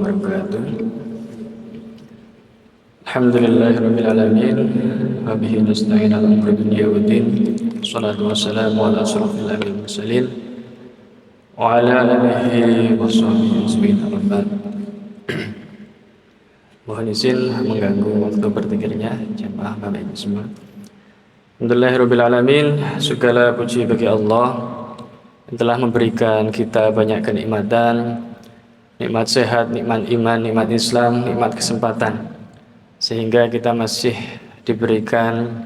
wabarakatuh. Alhamdulillahirabbil alamin wa bihi nasta'in ala umuri dunya waddin. Shalatu wassalamu ala asyrofil anbiya'i wal mursalin wa ala alihi washabbihi ajmain. Mohon izin mengganggu waktu berzikirnya jemaah Bapak Ibu semua. Alhamdulillahirabbil alamin, segala puji bagi Allah yang telah memberikan kita banyak kenikmatan, nikmat sehat, nikmat iman, nikmat Islam, nikmat kesempatan, sehingga kita masih diberikan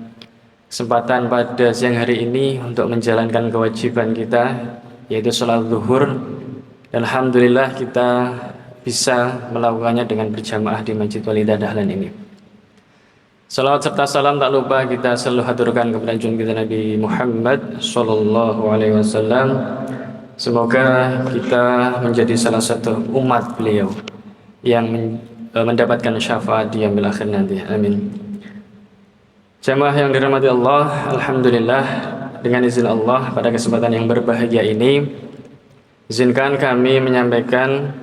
kesempatan pada siang hari ini untuk menjalankan kewajiban kita, yaitu sholat zuhur. Dan alhamdulillah kita bisa melakukannya dengan berjamaah di Masjid Walidah Dahlan ini. Salawat serta salam tak lupa kita selalu haturkan kepada junjungan kita Nabi Muhammad sallallahu alaihi wasallam. Semoga kita menjadi salah satu umat beliau yang mendapatkan syafaat di yaumil akhir nanti. Amin. Jamaah yang dirahmati Allah, alhamdulillah dengan izin Allah pada kesempatan yang berbahagia ini izinkan kami menyampaikan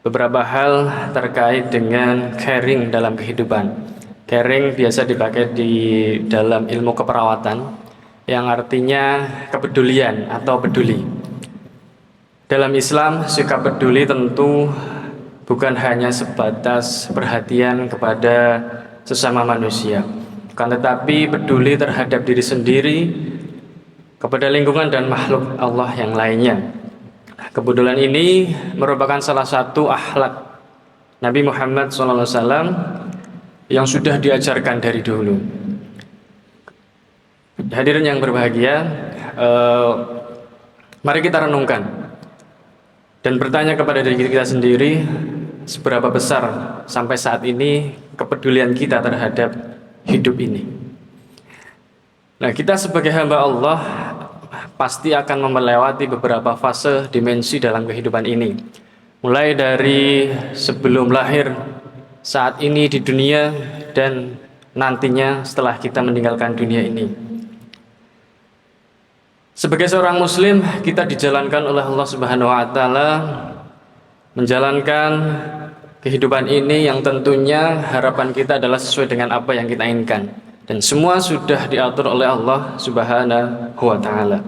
beberapa hal terkait dengan caring dalam kehidupan. Caring biasa dipakai di dalam ilmu keperawatan yang artinya kepedulian atau peduli. Dalam Islam, sikap peduli tentu bukan hanya sebatas perhatian kepada sesama manusia, kan tetapi peduli terhadap diri sendiri, kepada lingkungan dan makhluk Allah yang lainnya. Kepedulian ini merupakan salah satu akhlak Nabi Muhammad SAW yang sudah diajarkan dari dulu. Hadirin yang berbahagia, mari kita renungkan dan bertanya kepada diri kita sendiri, seberapa besar sampai saat ini kepedulian kita terhadap hidup ini. Nah, kita sebagai hamba Allah pasti akan melewati beberapa fase dimensi dalam kehidupan ini. Mulai dari sebelum lahir, saat ini di dunia, dan nantinya setelah kita meninggalkan dunia ini. Sebagai seorang muslim, kita dijalankan oleh Allah Subhanahu wa taala menjalankan kehidupan ini yang tentunya harapan kita adalah sesuai dengan apa yang kita inginkan, dan semua sudah diatur oleh Allah Subhanahu wa taala.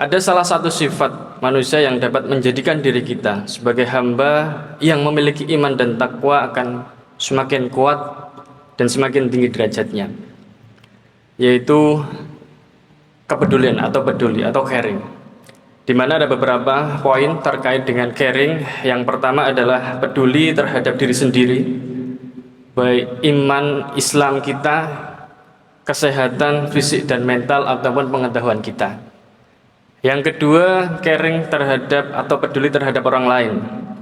Ada salah satu sifat manusia yang dapat menjadikan diri kita sebagai hamba yang memiliki iman dan takwa akan semakin kuat dan semakin tinggi derajatnya, yaitu kepedulian atau peduli atau caring. Di mana ada beberapa poin terkait dengan caring. Yang pertama adalah peduli terhadap diri sendiri, baik iman Islam kita, kesehatan fisik dan mental ataupun pengetahuan kita. Yang kedua, caring terhadap atau peduli terhadap orang lain,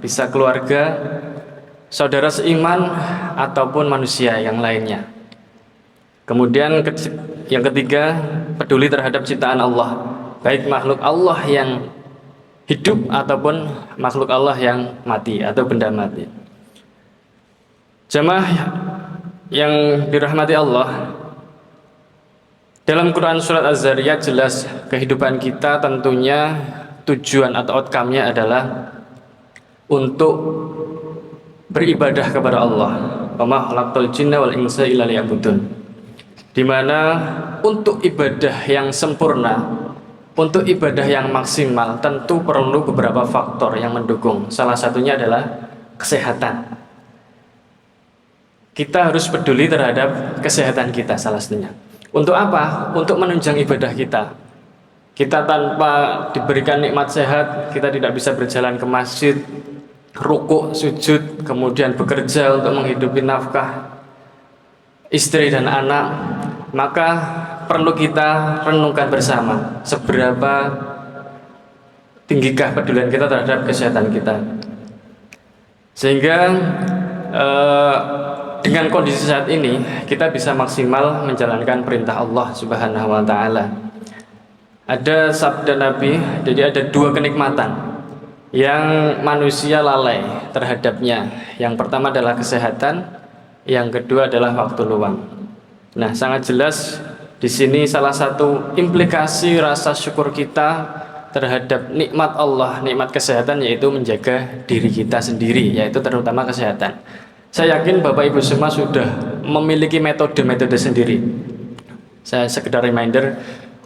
bisa keluarga, saudara seiman ataupun manusia yang lainnya. Kemudian yang ketiga, peduli terhadap ciptaan Allah, baik makhluk Allah yang hidup ataupun makhluk Allah yang mati atau benda mati. Jamaah yang dirahmati Allah, dalam Quran surat Az-Zariyat jelas kehidupan kita tentunya tujuan atau outcome-nya adalah untuk beribadah kepada Allah. Wa ma khalaqtul jinna wal insa illa liya'budun. Di mana untuk ibadah yang sempurna, untuk ibadah yang maksimal tentu perlu beberapa faktor yang mendukung. Salah satunya adalah kesehatan. Kita harus peduli terhadap kesehatan kita salah satunya. Untuk apa? Untuk menunjang ibadah kita. Kita tanpa diberikan nikmat sehat, kita tidak bisa berjalan ke masjid, rukuk, sujud, kemudian bekerja untuk menghidupi nafkah istri dan anak. Maka perlu kita renungkan bersama seberapa tinggikah pedulian kita terhadap kesehatan kita, sehingga dengan kondisi saat ini kita bisa maksimal menjalankan perintah Allah Subhanahu wa taala. Ada sabda Nabi, jadi ada dua kenikmatan yang manusia lalai terhadapnya. Yang pertama adalah kesehatan, yang kedua adalah waktu luang. Nah, sangat jelas di sini salah satu implikasi rasa syukur kita terhadap nikmat Allah, nikmat kesehatan, yaitu menjaga diri kita sendiri, yaitu terutama kesehatan. Saya yakin Bapak Ibu semua sudah memiliki metode-metode sendiri. Saya sekedar reminder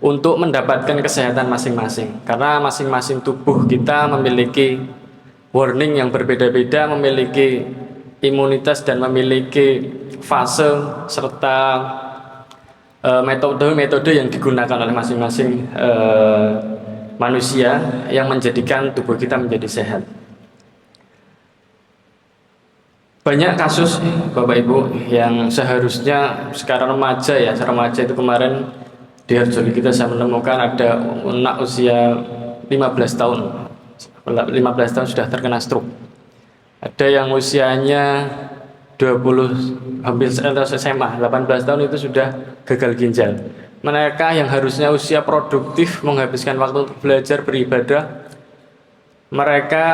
untuk mendapatkan kesehatan masing-masing, karena masing-masing tubuh kita memiliki warning yang berbeda-beda, memiliki imunitas dan memiliki fase serta metode-metode yang digunakan oleh masing-masing manusia yang menjadikan tubuh kita menjadi sehat. Banyak kasus Bapak Ibu yang seharusnya sekarang remaja itu kemarin di Harjoli kita saya menemukan ada anak usia 15 tahun sudah terkena stroke. Ada yang usianya 20 hampir SMA 18 tahun itu sudah gagal ginjal. Mereka yang harusnya usia produktif menghabiskan waktu untuk belajar beribadah, mereka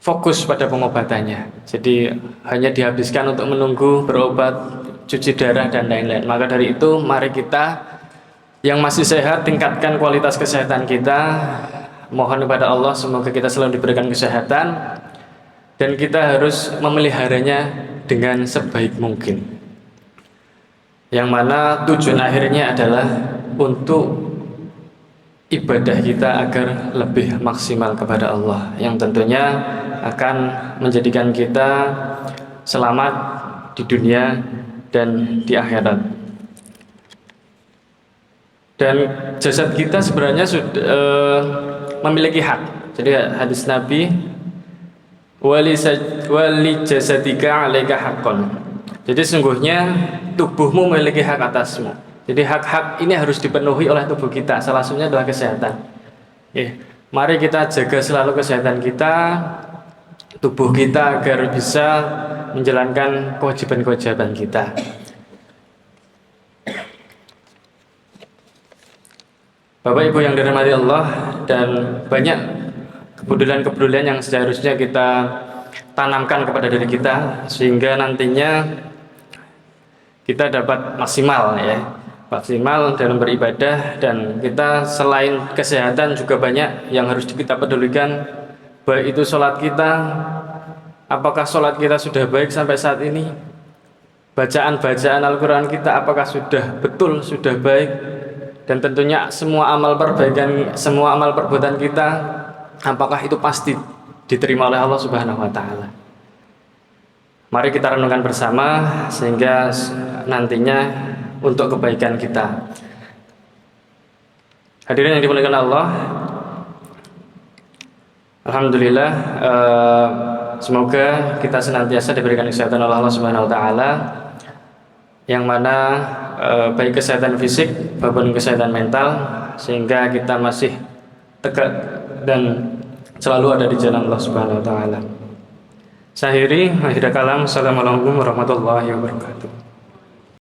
fokus pada pengobatannya. Jadi hanya dihabiskan untuk menunggu berobat, cuci darah dan lain-lain. Maka dari itu mari kita yang masih sehat tingkatkan kualitas kesehatan kita. Mohon kepada Allah semoga kita selalu diberikan kesehatan dan kita harus memeliharanya dengan sebaik mungkin. Yang mana tujuan akhirnya adalah untuk ibadah kita agar lebih maksimal kepada Allah, yang tentunya akan menjadikan kita selamat di dunia dan di akhirat. Dan jasad kita sebenarnya sudah memiliki hak. Jadi hadis Nabi, wali jasadika alaika haqqon. Jadi sungguhnya tubuhmu memiliki hak atasmu. Jadi hak-hak ini harus dipenuhi oleh tubuh kita. Salah satunya adalah kesehatan. Mari kita jaga selalu kesehatan kita, tubuh kita, agar bisa menjalankan kewajiban-kewajiban kita. Bapak Ibu yang dirahmati Allah, dan banyak kepedulian-kepedulian yang seharusnya kita tanamkan kepada diri kita sehingga nantinya kita dapat maksimal dalam beribadah. Dan kita selain kesehatan juga banyak yang harus kita pedulikan, baik itu sholat kita, apakah sholat kita sudah baik sampai saat ini, bacaan Al-Quran kita apakah sudah betul, sudah baik, dan tentunya semua amal perbuatan kita apakah itu pasti diterima oleh Allah Subhanahu wa Ta'ala. Mari kita renungkan bersama sehingga nantinya untuk kebaikan kita. Hadirin yang dimuliakan Allah, alhamdulillah, semoga kita senantiasa diberikan kesehatan oleh Allah Subhanahu wa Ta'ala, yang mana baik kesehatan fisik maupun kesehatan mental, sehingga kita masih tegak dan selalu ada di jalan Allah Subhanahu wa Ta'ala. Akhir kalam, assalamualaikum warahmatullahi wabarakatuh.